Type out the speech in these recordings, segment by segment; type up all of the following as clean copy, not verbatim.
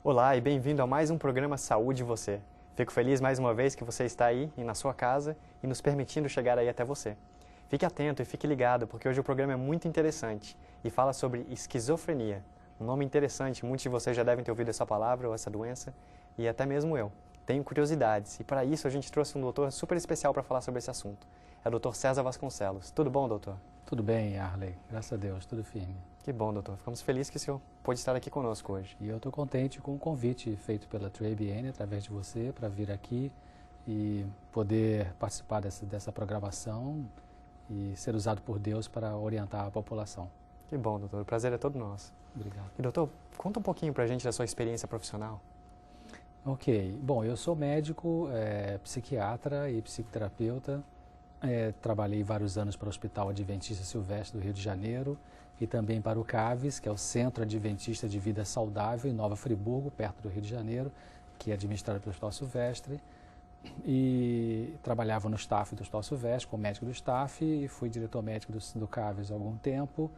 Olá e bem-vindo a mais um programa Saúde e Você. Fico feliz mais uma vez que você está aí e na sua casa e nos permitindo chegar aí até você. Fique atento e fique ligado porque hoje o programa é muito interessante e fala sobre esquizofrenia. Um nome interessante, muitos de vocês já devem ter ouvido essa palavra ou essa doença e até mesmo eu. Tenho curiosidades e para isso a gente trouxe um doutor super especial para falar sobre esse assunto. É o Dr. César Vasconcelos. Tudo bom, doutor? Tudo bem, Arley. Graças a Deus, tudo firme. Que bom, doutor. Ficamos felizes que o senhor pôde estar aqui conosco hoje. E eu estou contente com o convite feito pela TrueABN, através de você, para vir aqui e poder participar dessa programação e ser usado por Deus para orientar a população. Que bom, doutor. O prazer é todo nosso. Obrigado. E, doutor, conta um pouquinho para a gente da sua experiência profissional. Ok. Bom, eu sou médico, psiquiatra e psicoterapeuta. Trabalhei vários anos para o Hospital Adventista Silvestre do Rio de Janeiro e também para o CAVES, que é o Centro Adventista de Vida Saudável, em Nova Friburgo, perto do Rio de Janeiro, que é administrado pelo Hospital Silvestre. E trabalhava no staff do Hospital Silvestre, como médico do staff, e fui diretor médico do CAVES há algum tempo.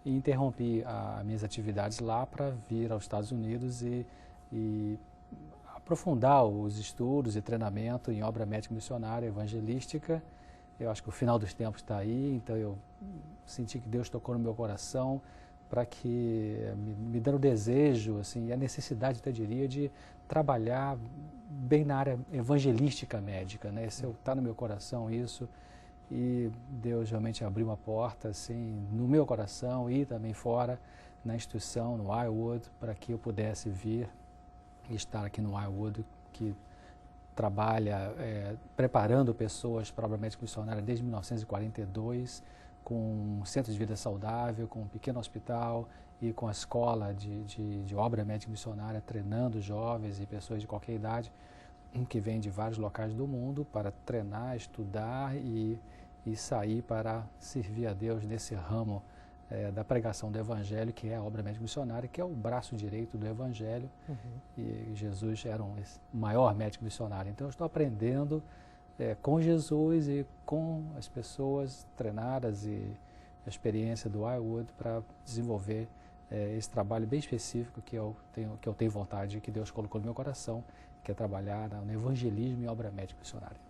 E interrompi as minhas atividades lá para vir aos Estados Unidos e aprofundar os estudos e treinamento em obra médica missionária evangelística. Eu acho que o final dos tempos está aí, então eu senti que Deus tocou no meu coração para que me dando o desejo, assim, e a necessidade, eu diria, de trabalhar bem na área evangelística médica, né? Está no meu coração isso, e Deus realmente abriu uma porta, assim, no meu coração e também fora, na instituição, no Wildwood, para que eu pudesse vir e estar aqui no Wildwood, que trabalha preparando pessoas para a obra médica missionária desde 1942, com um centro de vida saudável, com um pequeno hospital e com a escola de obra médica missionária, treinando jovens e pessoas de qualquer idade que vêm de vários locais do mundo para treinar, estudar e sair para servir a Deus nesse ramo da pregação do Evangelho, que é a obra médica missionária, que é o braço direito do Evangelho. E Jesus era o maior médico missionário. Então eu estou aprendendo com Jesus e com as pessoas treinadas e a experiência do Wildwood para desenvolver esse trabalho bem específico que eu tenho vontade, que Deus colocou no meu coração, que é trabalhar no evangelismo e obra médica missionária.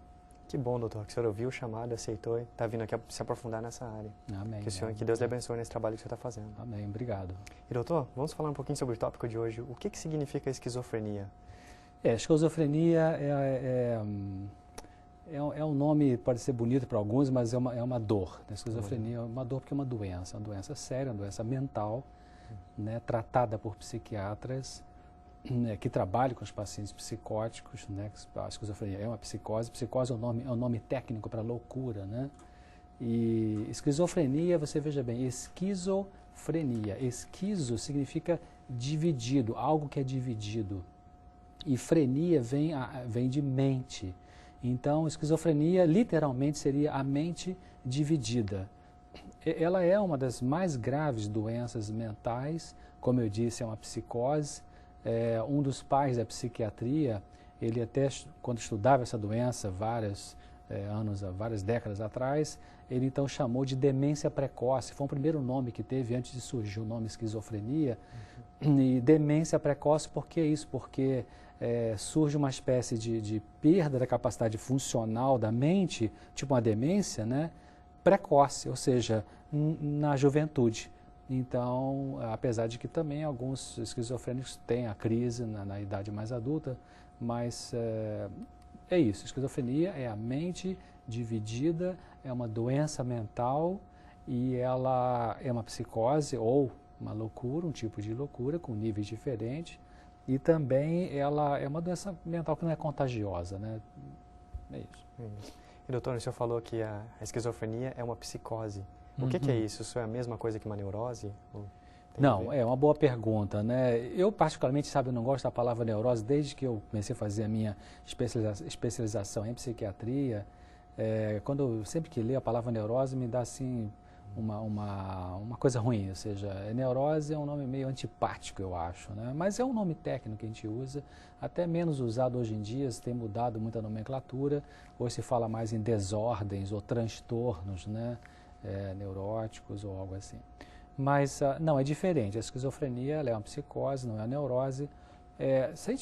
Que bom, doutor, que o senhor ouviu o chamado, aceitou e está vindo aqui se aprofundar nessa área. Amém. Que Deus lhe abençoe nesse trabalho que o senhor está fazendo. Amém, obrigado. E, doutor, vamos falar um pouquinho sobre o tópico de hoje. O que significa esquizofrenia? Esquizofrenia é um nome, pode ser bonito para alguns, mas é uma dor. A esquizofrenia é uma dor porque é uma doença séria, uma doença mental, né, tratada por psiquiatras, que trabalham com os pacientes psicóticos, né? A esquizofrenia é uma psicose. Psicose é um nome técnico para loucura, né? E esquizofrenia, você veja bem, esquizofrenia. Esquizo significa dividido, algo que é dividido. E frenia vem de mente. Então, esquizofrenia literalmente seria a mente dividida. Ela é uma das mais graves doenças mentais, como eu disse, é uma psicose. Um dos pais da psiquiatria, ele até quando estudava essa doença várias décadas atrás, ele então chamou de demência precoce. Foi o primeiro nome que teve antes de surgir o nome esquizofrenia. E demência precoce, por que isso? Porque surge uma espécie de perda da capacidade funcional da mente, tipo uma demência, né? Precoce, ou seja, na juventude. Então, apesar de que também alguns esquizofrênicos têm a crise na idade mais adulta, mas é isso, esquizofrenia é a mente dividida, é uma doença mental e ela é uma psicose ou uma loucura, um tipo de loucura com níveis diferentes, e também ela é uma doença mental que não é contagiosa, né? É isso. E doutor, o senhor falou que a esquizofrenia é uma psicose. O que é isso? Isso é a mesma coisa que uma neurose? Não, é uma boa pergunta, né? Eu particularmente, eu não gosto da palavra neurose desde que eu comecei a fazer a minha especialização em psiquiatria. Sempre que leio a palavra neurose me dá assim uma coisa ruim, ou seja, neurose é um nome meio antipático, eu acho, né? Mas é um nome técnico que a gente usa, até menos usado hoje em dia, tem mudado muito a nomenclatura, hoje se fala mais em desordens ou transtornos, né? Neuróticos ou algo assim. Mas não, é diferente, a esquizofrenia ela é uma psicose, não é a neurose, se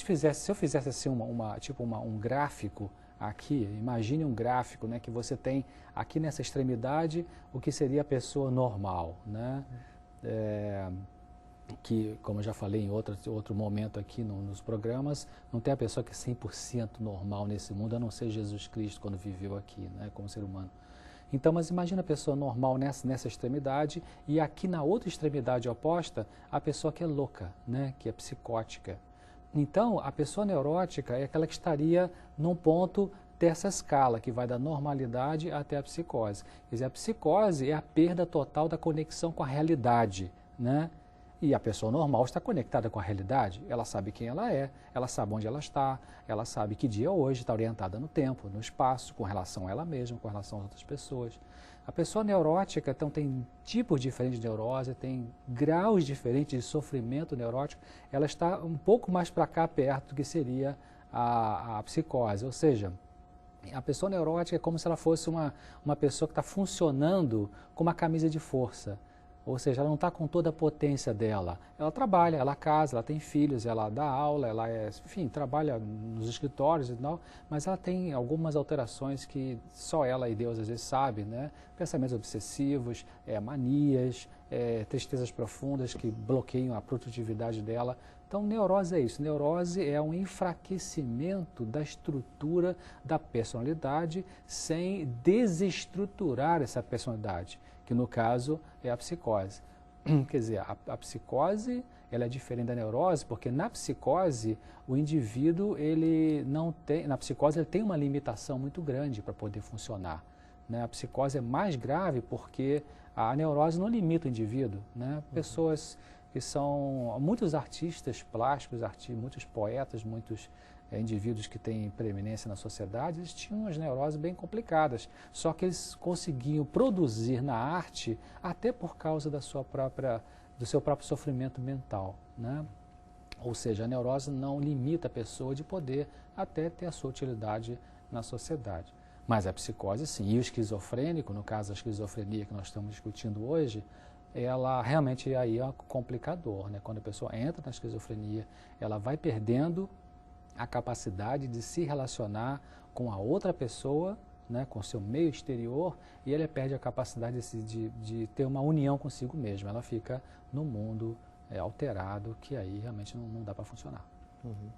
eu fizesse assim um gráfico aqui, imagine um gráfico, né, que você tem aqui nessa extremidade o que seria a pessoa normal, né? Que, como eu já falei em outro momento aqui nos programas, não tem a pessoa que é 100% normal nesse mundo, a não ser Jesus Cristo quando viveu aqui, né, como ser humano. Então, mas imagina a pessoa normal nessa extremidade e aqui na outra extremidade oposta, a pessoa que é louca, né, que é psicótica. Então, a pessoa neurótica é aquela que estaria num ponto dessa escala, que vai da normalidade até a psicose. Quer dizer, a psicose é a perda total da conexão com a realidade, né? E a pessoa normal está conectada com a realidade, ela sabe quem ela sabe onde ela sabe que dia é hoje, está orientada no tempo, no espaço, com relação a ela mesma, com relação às outras pessoas. A pessoa neurótica, então, tem tipos diferentes de neurose, tem graus diferentes de sofrimento neurótico, ela está um pouco mais para cá, perto do que seria a psicose, ou seja, a pessoa neurótica é como se ela fosse uma pessoa que está funcionando com uma camisa de força. Ou seja, ela não está com toda a potência dela. Ela trabalha, ela casa, ela tem filhos, ela dá aula, enfim, trabalha nos escritórios e tal, mas ela tem algumas alterações que só ela e Deus às vezes sabe, né? Pensamentos obsessivos, manias, tristezas profundas que bloqueiam a produtividade dela. Então, neurose é isso. Neurose é um enfraquecimento da estrutura da personalidade sem desestruturar essa personalidade, que no caso é a psicose. Quer dizer, a psicose ela é diferente da neurose, porque na psicose o indivíduo na psicose ele tem uma limitação muito grande para poder funcionar, né? A psicose é mais grave porque a neurose não limita o indivíduo, né? Pessoas que são muitos artistas plásticos, muitos poetas, muitos indivíduos que têm preeminência na sociedade, eles tinham umas neuroses bem complicadas, só que eles conseguiam produzir na arte até por causa do seu próprio sofrimento mental, né? Ou seja, a neurose não limita a pessoa de poder até ter a sua utilidade na sociedade. Mas a psicose sim, e o esquizofrênico, no caso da esquizofrenia que nós estamos discutindo hoje, ela realmente aí é um complicador, né? Quando a pessoa entra na esquizofrenia, ela vai perdendo a capacidade de se relacionar com a outra pessoa, né, com o seu meio exterior, e ela perde a capacidade de ter uma união consigo mesma. Ela fica no mundo alterado, que aí realmente não dá para funcionar. Uhum.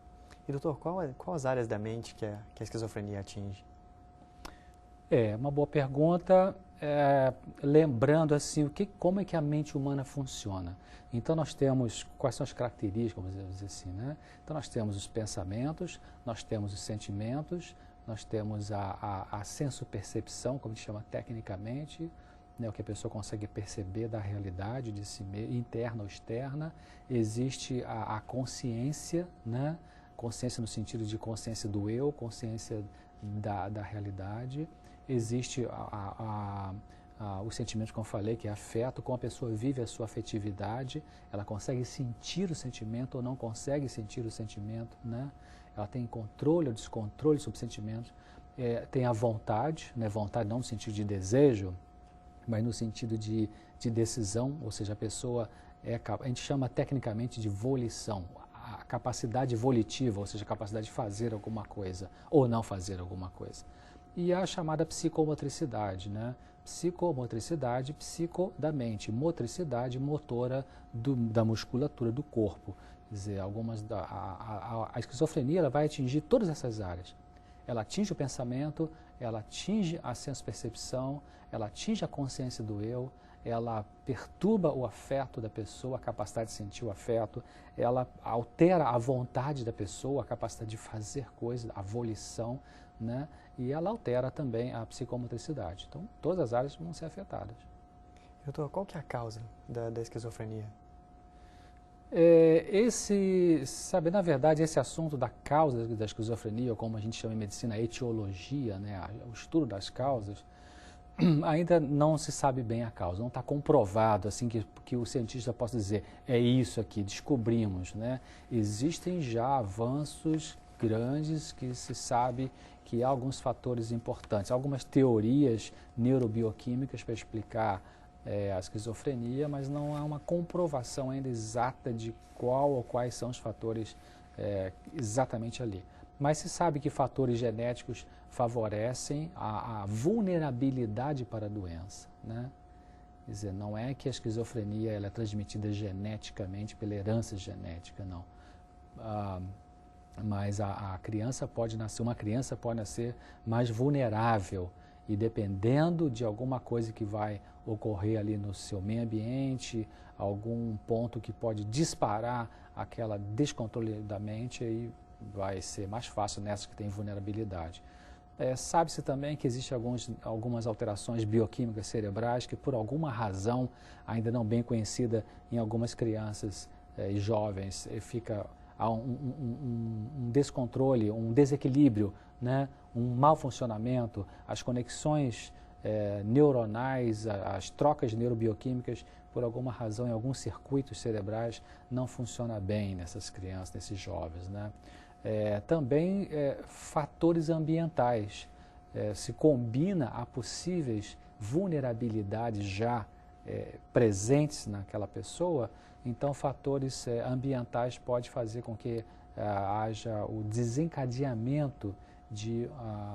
E doutor, qual as áreas da mente que a esquizofrenia atinge? Uma boa pergunta. Lembrando assim, como é que a mente humana funciona. Então nós temos, quais são as características, vamos dizer assim, né? Então nós temos os pensamentos, nós temos os sentimentos, nós temos a senso-percepção, como a gente chama tecnicamente, né, o que a pessoa consegue perceber da realidade de si mesma, interna ou externa. Existe a consciência, né? Consciência no sentido de consciência do eu, consciência da realidade. Existe os sentimentos, como eu falei, que é afeto, como a pessoa vive a sua afetividade, ela consegue sentir o sentimento ou não consegue sentir o sentimento, né? Ela tem controle ou descontrole sobre sentimentos. Tem a vontade, né? Vontade não no sentido de desejo, mas no sentido de decisão, ou seja, a pessoa a gente chama tecnicamente de volição, a capacidade volitiva, ou seja, a capacidade de fazer alguma coisa ou não fazer alguma coisa. E a chamada psicomotricidade, né? Psicomotricidade, psico da mente, motricidade motora da musculatura do corpo. Quer dizer, a esquizofrenia ela vai atingir todas essas áreas. Ela atinge o pensamento, ela atinge a senso-percepção, ela atinge a consciência do eu, ela perturba o afeto da pessoa, a capacidade de sentir o afeto, ela altera a vontade da pessoa, a capacidade de fazer coisas, a volição, né? E ela altera também a psicomotricidade. Então, todas as áreas vão ser afetadas. Doutor, qual que é a causa da esquizofrenia? Na verdade, esse assunto da causa da esquizofrenia, ou como a gente chama em medicina, a etiologia, né, o estudo das causas, ainda não se sabe bem a causa, não está comprovado assim que o cientista possa dizer, é isso aqui, descobrimos, né? Existem já avanços grandes que se sabe que há alguns fatores importantes, algumas teorias neurobioquímicas para explicar a esquizofrenia, mas não há uma comprovação ainda exata de qual ou quais são os fatores exatamente ali. Mas se sabe que fatores genéticos favorecem a vulnerabilidade para a doença, né? Quer dizer, não é que a esquizofrenia ela é transmitida geneticamente pela herança genética, não. Mas a criança pode nascer, uma criança pode nascer mais vulnerável e dependendo de alguma coisa que vai ocorrer ali no seu meio ambiente, algum ponto que pode disparar aquela descontrole da mente, aí vai ser mais fácil nessas que têm vulnerabilidade. Sabe-se também que existem algumas alterações bioquímicas cerebrais que, por alguma razão, ainda não bem conhecida em algumas crianças e jovens, fica um descontrole, um desequilíbrio, né? Um mau funcionamento, as conexões neuronais, as trocas neurobioquímicas, por alguma razão, em alguns circuitos cerebrais, não funciona bem nessas crianças, nesses jovens, né? Também fatores ambientais, se combina a possíveis vulnerabilidades já presentes naquela pessoa, então fatores ambientais podem fazer com que haja o desencadeamento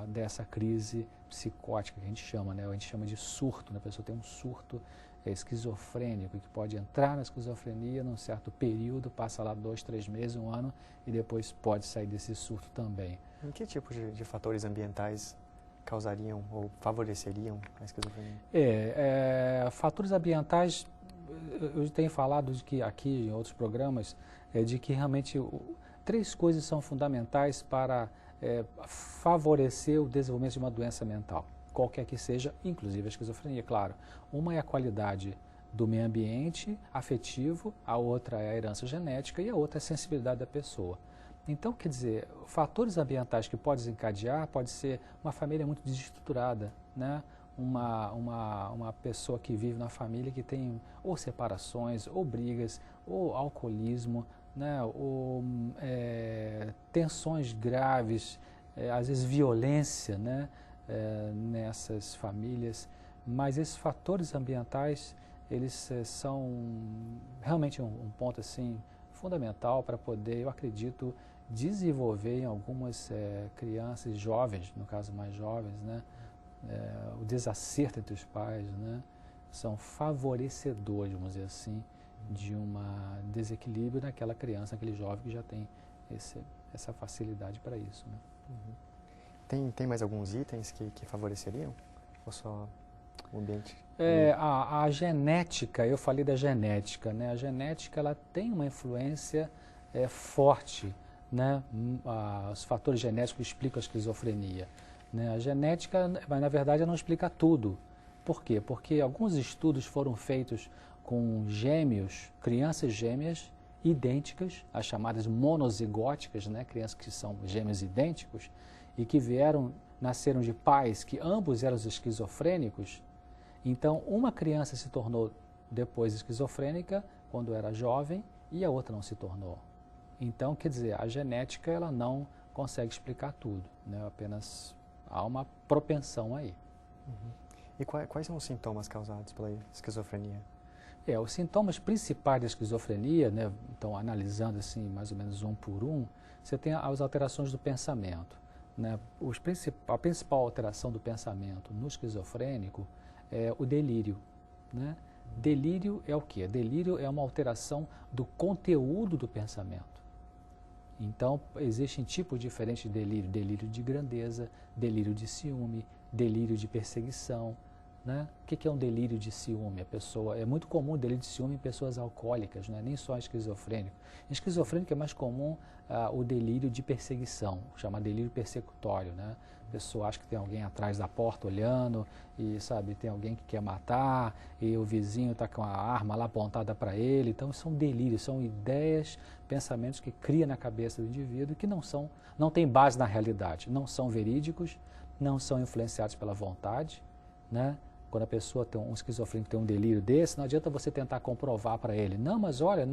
dessa crise psicótica que a gente chama, né? A gente chama de surto, né? A pessoa tem um surto esquizofrênico, que pode entrar na esquizofrenia num certo período, passa lá 2, 3 meses, 1 ano, e depois pode sair desse surto também. Em que tipo de fatores ambientais causariam ou favoreceriam a esquizofrenia? Fatores ambientais, eu tenho falado de que aqui em outros programas, de que realmente 3 coisas são fundamentais para favorecer o desenvolvimento de uma doença mental, qualquer que seja, inclusive a esquizofrenia, claro. Uma é a qualidade do meio ambiente afetivo, a outra é a herança genética e a outra é a sensibilidade da pessoa. Então, quer dizer, fatores ambientais que podem desencadear pode ser uma família muito desestruturada, né? Uma pessoa que vive na família que tem ou separações, ou brigas, ou alcoolismo, né? Ou tensões graves, às vezes violência, né? Nessas famílias. Mas esses fatores ambientais, eles são realmente um ponto assim fundamental para poder, eu acredito, desenvolver em algumas crianças jovens, no caso mais jovens, né? O desacerto entre os pais, né? São favorecedores, vamos dizer assim, de um desequilíbrio naquela criança, naquele jovem que já tem essa facilidade para isso, né? Tem mais alguns itens que favoreceriam? Ou só o ambiente? A genética, eu falei da genética, né? A genética ela tem uma influência forte, né? Os fatores genéticos explicam a esquizofrenia, né? A genética, mas na verdade, ela não explica tudo. Por quê? Porque alguns estudos foram feitos com gêmeos, crianças gêmeas idênticas, as chamadas monozigóticas, né? Crianças que são gêmeos idênticos e que nasceram de pais que ambos eram esquizofrênicos. Então, uma criança se tornou depois esquizofrênica quando era jovem e a outra não se tornou. Então, quer dizer, a genética ela não consegue explicar tudo, né? Apenas há uma propensão aí. E quais são os sintomas causados pela esquizofrenia? Os sintomas principais da esquizofrenia, né? Então, analisando assim mais ou menos um por um, você tem as alterações do pensamento, né? A principal alteração do pensamento no esquizofrênico é o delírio, né? Delírio é o quê? Delírio é uma alteração do conteúdo do pensamento. Então, existem tipos diferentes de delírio. Delírio de grandeza, delírio de ciúme, delírio de perseguição, né? O que é um delírio de ciúme? É muito comum o delírio de ciúme em pessoas alcoólicas, né? Nem só esquizofrênico. Em esquizofrênico é mais comum o delírio de perseguição, chama delírio persecutório, né? A pessoa acha que tem alguém atrás da porta olhando e, sabe, tem alguém que quer matar e o vizinho está com a arma lá apontada para ele. Então, são delírios, são ideias, pensamentos que cria na cabeça do indivíduo que não tem base na realidade, não são verídicos, não são influenciados pela vontade, né? Quando a pessoa tem um esquizofrênico tem um delírio desse, não adianta você tentar comprovar para ele. Não, mas olha,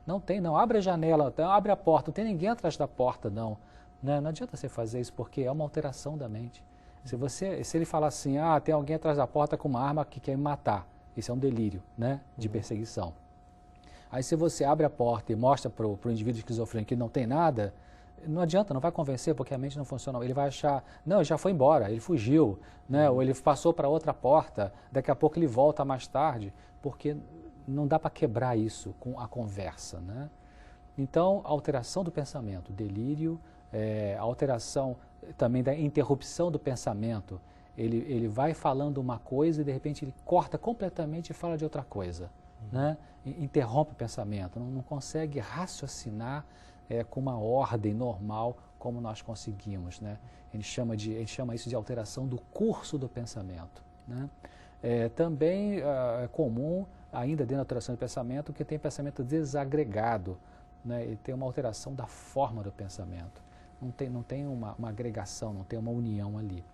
não abre a janela, abre a porta, não tem ninguém atrás da porta, não. Não adianta você fazer isso, porque é uma alteração da mente. Se ele falar assim, tem alguém atrás da porta com uma arma que quer me matar, isso é um delírio, né, de perseguição. Aí se você abre a porta e mostra para o indivíduo esquizofrênico que não tem nada, não adianta, não vai convencer, porque a mente não funciona. Ele vai achar, não, ele já foi embora, ele fugiu, né? Ou ele passou para outra porta, daqui a pouco ele volta mais tarde, porque não dá para quebrar isso com a conversa, né? Então, alteração do pensamento, delírio, alteração também da interrupção do pensamento. Ele vai falando uma coisa e de repente ele corta completamente e fala de outra coisa, né? Interrompe o pensamento, não consegue raciocinar com uma ordem normal como nós conseguimos, né? A gente chama isso de alteração do curso do pensamento, né? Também é comum, ainda dentro da alteração do pensamento, que tem pensamento desagregado, né? E tem uma alteração da forma do pensamento. Não tem uma agregação, não tem uma união ali.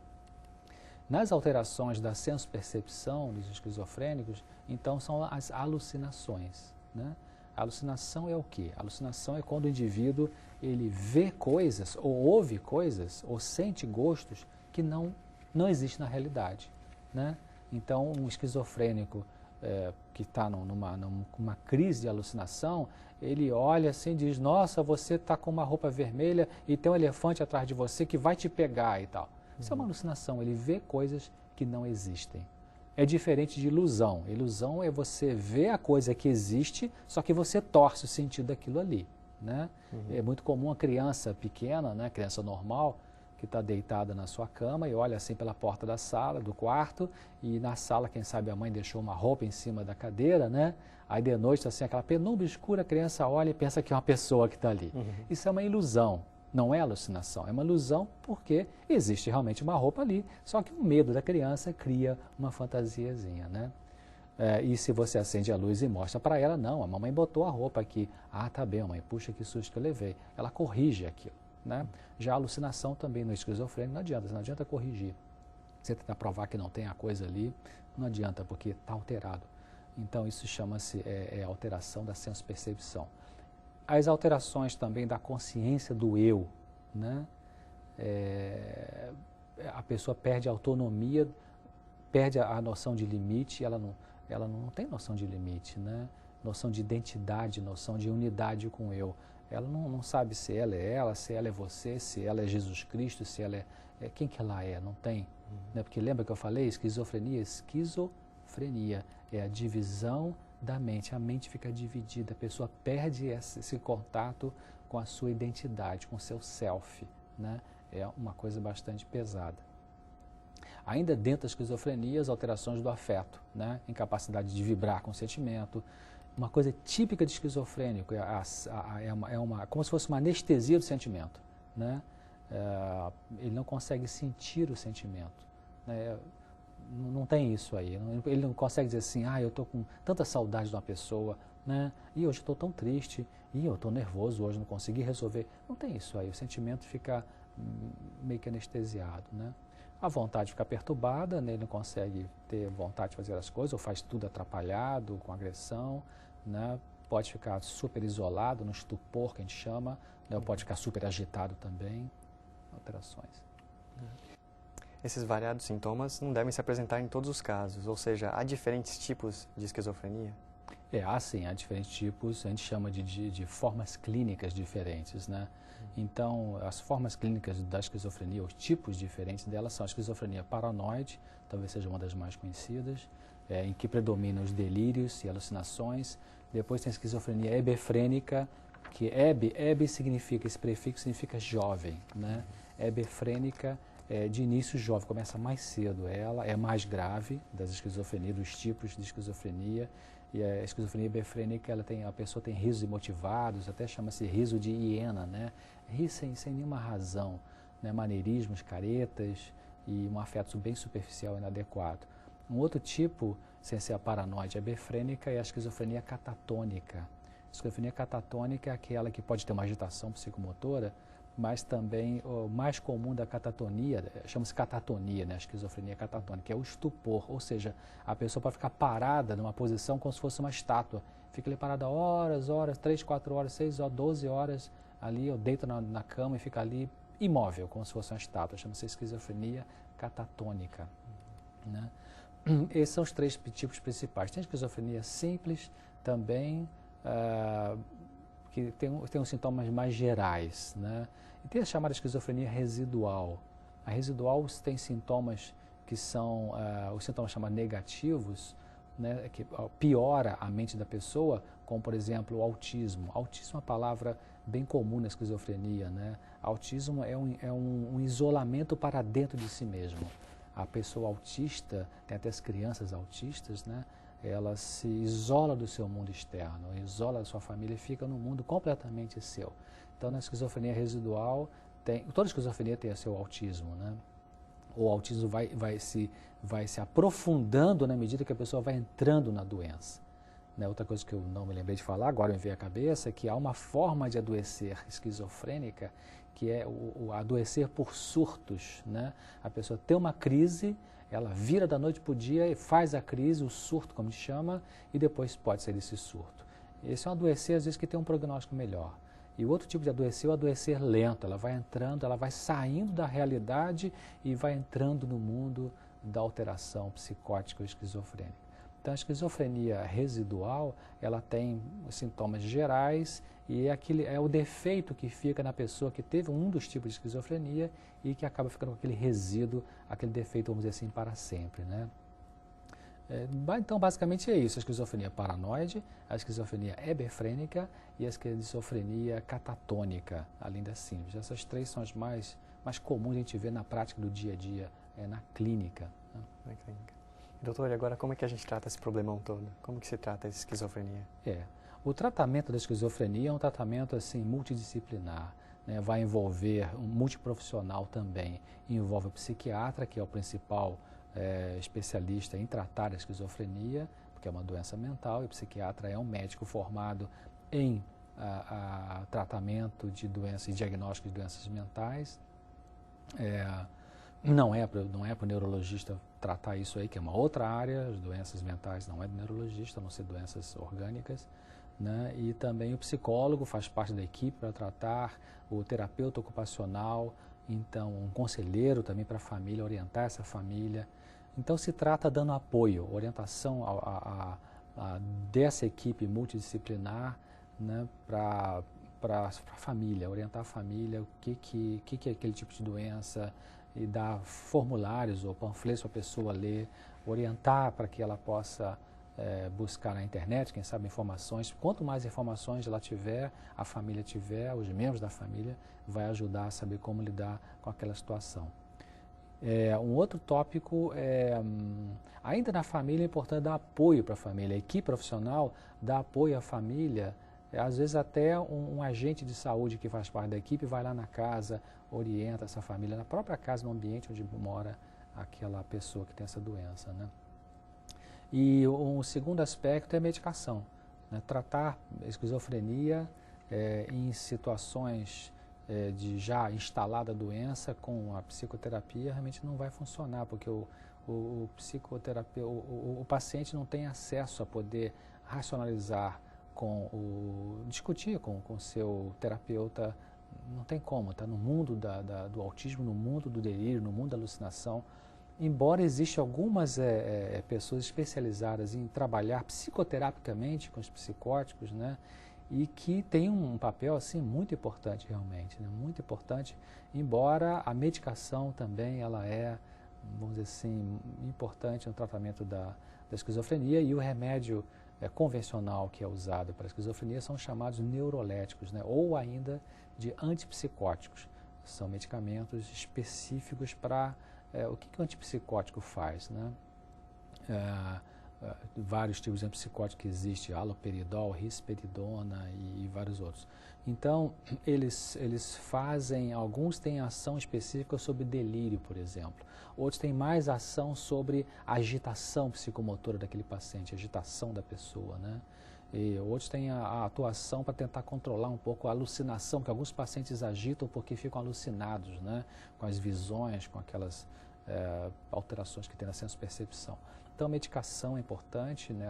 Nas alterações da senso-percepção dos esquizofrênicos, então são as alucinações, né? A alucinação é o quê? A alucinação é quando o indivíduo ele vê coisas, ou ouve coisas, ou sente gostos que não existem na realidade, né? Então, um esquizofrênico que está numa crise de alucinação, ele olha assim e diz, nossa, você está com uma roupa vermelha e tem um elefante atrás de você que vai te pegar e tal. Isso é uma alucinação, ele vê coisas que não existem. É diferente de ilusão. Ilusão é você ver a coisa que existe, só que você torce o sentido daquilo ali, né? É muito comum a criança pequena, né, criança normal, que está deitada na sua cama e olha assim pela porta da sala, do quarto, e na sala, quem sabe a mãe deixou uma roupa em cima da cadeira, né? Aí de noite, assim, aquela penumbra escura, a criança olha e pensa que é uma pessoa que está ali. Isso é uma ilusão. Não é alucinação, é uma ilusão porque existe realmente uma roupa ali, só que o medo da criança cria uma fantasiazinha, né? E se você acende a luz e mostra para ela, não, a mamãe botou a roupa aqui. Ah, tá bem, mãe, puxa, que susto que eu levei. Ela corrige aquilo, né? Já a alucinação também no esquizofrênico não adianta corrigir. Você tentar provar que não tem a coisa ali, não adianta, porque está alterado. Então isso chama-se alteração da senso-percepção. As alterações também da consciência do eu, né? A pessoa perde a autonomia, perde a noção de limite, ela não tem noção de limite, né? Noção de identidade, noção de unidade com o eu. Ela não sabe se ela, se ela é você, se ela é Jesus Cristo, se ela quem que ela é, não tem. Né? Porque lembra que eu falei, esquizofrenia é a divisão da mente, a mente fica dividida, a pessoa perde esse contato com a sua identidade, com o seu self, né? É uma coisa bastante pesada. Ainda dentro da esquizofrenia, as alterações do afeto, né? Incapacidade de vibrar com o sentimento. Uma coisa típica de esquizofrênico como se fosse uma anestesia do sentimento, né? Ele não consegue sentir o sentimento, né? Não tem isso aí, ele não consegue dizer assim, eu estou com tanta saudade de uma pessoa, né? E hoje estou tão triste, e eu estou nervoso hoje, não consegui resolver. Não tem isso aí, o sentimento fica meio que anestesiado, né? A vontade fica perturbada, né? Ele não consegue ter vontade de fazer as coisas, ou faz tudo atrapalhado, com agressão, né? Pode ficar super isolado, no estupor que a gente chama, né? Ou pode ficar super agitado também, alterações. Esses variados sintomas não devem se apresentar em todos os casos, ou seja, há diferentes tipos de esquizofrenia? Há diferentes tipos, a gente chama de formas clínicas diferentes, né? Então, as formas clínicas da esquizofrenia, os tipos diferentes delas são a esquizofrenia paranoide, talvez seja uma das mais conhecidas, em que predominam os delírios e alucinações. Depois tem a esquizofrenia hebefrênica, que significa, esse prefixo significa jovem, né? Hebefrênica de início jovem, começa mais cedo. Ela é mais grave das esquizofrenias, dos tipos de esquizofrenia. E a esquizofrenia hebefrênica, a pessoa tem risos imotivados, até chama-se riso de hiena, né? Ri sem nenhuma razão, né? Maneirismos, caretas e um afeto bem superficial e inadequado. Um outro tipo, sem ser a paranoide hebefrênica, é a esquizofrenia catatônica. A esquizofrenia catatônica é aquela que pode ter uma agitação psicomotora, mas também o mais comum da catatonia, chama-se catatonia, né? A esquizofrenia catatônica, é o estupor, ou seja, a pessoa pode ficar parada numa posição como se fosse uma estátua. Fica ali parada horas, 3, 4 horas, 6 horas, 12 horas ali, ou deita na cama e fica ali imóvel, como se fosse uma estátua. Chama-se esquizofrenia catatônica, né? Esses são os 3 tipos principais. Tem a esquizofrenia simples também, que tem uns sintomas mais gerais, né? E tem a chamada esquizofrenia residual. A residual tem sintomas que são os sintomas chamados negativos, né, que piora a mente da pessoa, como por exemplo o autismo. Autismo é uma palavra bem comum na esquizofrenia, né? Autismo é um isolamento para dentro de si mesmo. A pessoa autista, tem até as crianças autistas, né? Ela se isola do seu mundo externo, isola da sua família e fica num mundo completamente seu. Então, na esquizofrenia residual, toda esquizofrenia tem o seu autismo, né? O autismo vai se aprofundando na medida que a pessoa vai entrando na doença. Né? Outra coisa que eu não me lembrei de falar, agora me veio à cabeça, é que há uma forma de adoecer esquizofrênica, que é o adoecer por surtos, né? A pessoa tem uma crise, ela vira da noite para o dia e faz a crise, o surto, como se chama, e depois pode sair desse surto. Esse é um adoecer, às vezes, que tem um prognóstico melhor. E o outro tipo de adoecer é o adoecer lento, ela vai entrando, ela vai saindo da realidade e vai entrando no mundo da alteração psicótica ou esquizofrênica. Então, a esquizofrenia residual, ela tem sintomas gerais e é o defeito que fica na pessoa que teve um dos tipos de esquizofrenia e que acaba ficando com aquele resíduo, aquele defeito, vamos dizer assim, para sempre, né? Então, basicamente é isso, a esquizofrenia paranoide, a esquizofrenia hebefrênica e a esquizofrenia catatônica, além das síndromes. Essas três são as mais comuns a gente ver na prática do dia a dia, na clínica. Né? Na clínica. Doutor, e agora como é que a gente trata esse problemão todo? Como que se trata essa esquizofrenia? O tratamento da esquizofrenia é um tratamento assim, multidisciplinar, né? Vai envolver um multiprofissional também, envolve o psiquiatra, que é o principal especialista em tratar a esquizofrenia, porque é uma doença mental, e o psiquiatra é um médico formado em tratamento de doenças e diagnóstico de doenças mentais. Não é para o neurologista tratar isso aí, que é uma outra área, as doenças mentais não é do neurologista, a não ser doenças orgânicas, né? E também o psicólogo faz parte da equipe para tratar, o terapeuta ocupacional, então um conselheiro também para a família, orientar essa família. Então se trata dando apoio, orientação dessa equipe multidisciplinar, né, para a família, orientar a família o que é aquele tipo de doença, e dar formulários ou panfletos para a pessoa ler, orientar para que ela possa buscar na internet, quem sabe, informações. Quanto mais informações ela tiver, a família tiver, os membros da família, vai ajudar a saber como lidar com aquela situação. Um outro tópico ainda na família, é importante dar apoio para a família. A equipe profissional dá apoio à família, às vezes até um agente de saúde que faz parte da equipe vai lá na casa, orienta essa família, na própria casa, no ambiente onde mora aquela pessoa que tem essa doença, né? E um segundo aspecto é a medicação, né? Tratar a esquizofrenia em situações de já instalada doença com a psicoterapia realmente não vai funcionar, porque o paciente não tem acesso a poder racionalizar discutir com o seu terapeuta, não tem como, está no mundo do autismo, no mundo do delírio, no mundo da alucinação. Embora existam algumas pessoas especializadas em trabalhar psicoterapicamente com os psicóticos, né, e que tem um papel assim, muito importante realmente, né, muito importante, embora a medicação também ela vamos dizer assim, importante no tratamento da esquizofrenia, e o remédio convencional que é usado para a esquizofrenia são chamados neuroléticos, né, ou ainda de antipsicóticos. São medicamentos específicos para... o que o antipsicótico faz, né? Vários tipos de antipsicótico que existem, haloperidol, risperidona e vários outros. Então, eles fazem, alguns têm ação específica sobre delírio, por exemplo. Outros têm mais ação sobre a agitação psicomotora daquele paciente, a agitação da pessoa, né? E outros têm a atuação para tentar controlar um pouco a alucinação, que alguns pacientes agitam porque ficam alucinados, né? Com as visões, com aquelas alterações que tem na senso-percepção. Então, a medicação é importante, né,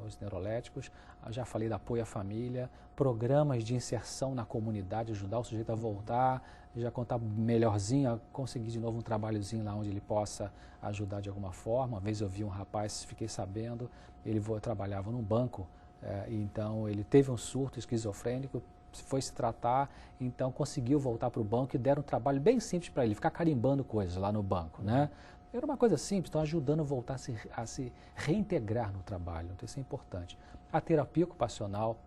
os neuroléticos, já falei do apoio à família, programas de inserção na comunidade, ajudar o sujeito a voltar, já contar melhorzinho, a conseguir de novo um trabalhozinho lá onde ele possa ajudar de alguma forma. Uma vez eu vi um rapaz, fiquei sabendo, ele trabalhava num banco Então ele teve um surto esquizofrênico, foi se tratar, então conseguiu voltar para o banco e deram um trabalho bem simples para ele, ficar carimbando coisas lá no banco, né? Era uma coisa simples, estão ajudando a voltar a se reintegrar no trabalho, então isso é importante. A terapia ocupacional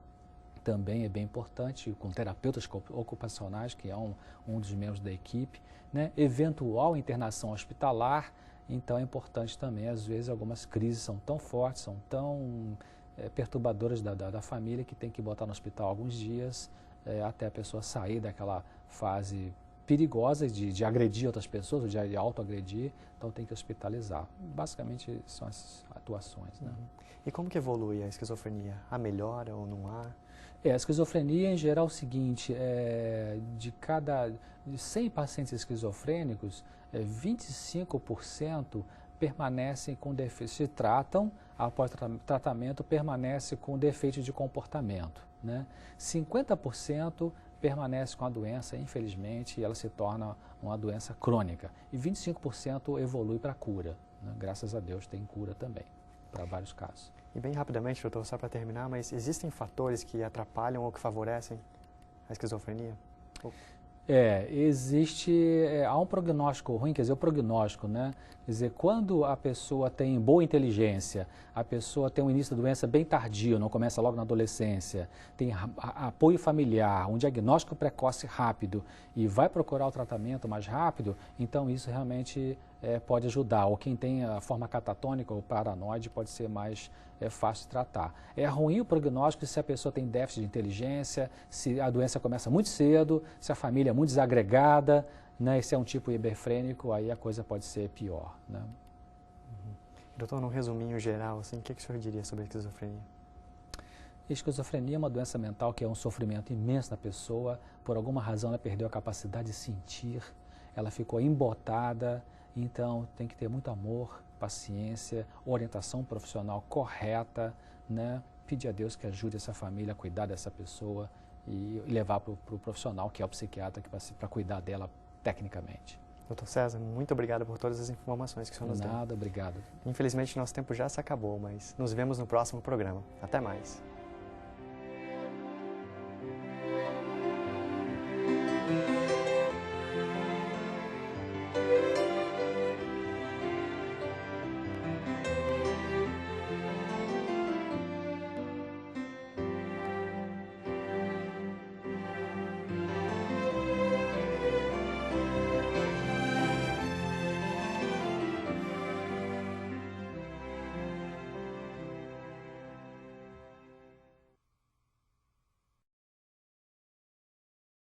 também é bem importante, com terapeutas ocupacionais, que é um dos membros da equipe, né? Eventual internação hospitalar, então é importante também, às vezes algumas crises são tão fortes, são tão perturbadoras da família que tem que botar no hospital alguns dias até a pessoa sair daquela fase perigosa de agredir outras pessoas, de autoagredir, então tem que hospitalizar. Basicamente são as atuações, né? E como que evolui a esquizofrenia? Há melhora ou não há? A esquizofrenia em geral é o seguinte, de 100 pacientes esquizofrênicos, 25% permanecem com defeito, se tratam, após tratamento, permanece com defeito de comportamento, né? 50% permanece com a doença, infelizmente, e ela se torna uma doença crônica. E 25% evolui para a cura, né? Graças a Deus tem cura também, para vários casos. E bem rapidamente, doutor, só para terminar, mas existem fatores que atrapalham ou que favorecem a esquizofrenia? Há um prognóstico ruim, quer dizer, o prognóstico, né? Quer dizer, quando a pessoa tem boa inteligência, a pessoa tem um início da doença bem tardio, não começa logo na adolescência, tem apoio familiar, um diagnóstico precoce rápido e vai procurar o tratamento mais rápido, então isso realmente pode ajudar. Ou quem tem a forma catatônica ou paranoide pode ser mais fácil de tratar. É ruim o prognóstico se a pessoa tem déficit de inteligência, se a doença começa muito cedo, se a família é muito desagregada, né? E se é um tipo hiperfrênico, aí a coisa pode ser pior, né? Doutor, num resuminho geral, assim, o que o senhor diria sobre a esquizofrenia? A esquizofrenia é uma doença mental que é um sofrimento imenso na pessoa. Por alguma razão ela perdeu a capacidade de sentir, ela ficou embotada, então tem que ter muito amor, paciência, orientação profissional correta, né? Pedir a Deus que ajude essa família a cuidar dessa pessoa e levar para o profissional, que é o psiquiatra, para cuidar dela tecnicamente. Doutor César, muito obrigado por todas as informações que o senhor nos deu. Nada, obrigado. Infelizmente, nosso tempo já se acabou, mas nos vemos no próximo programa. Até mais.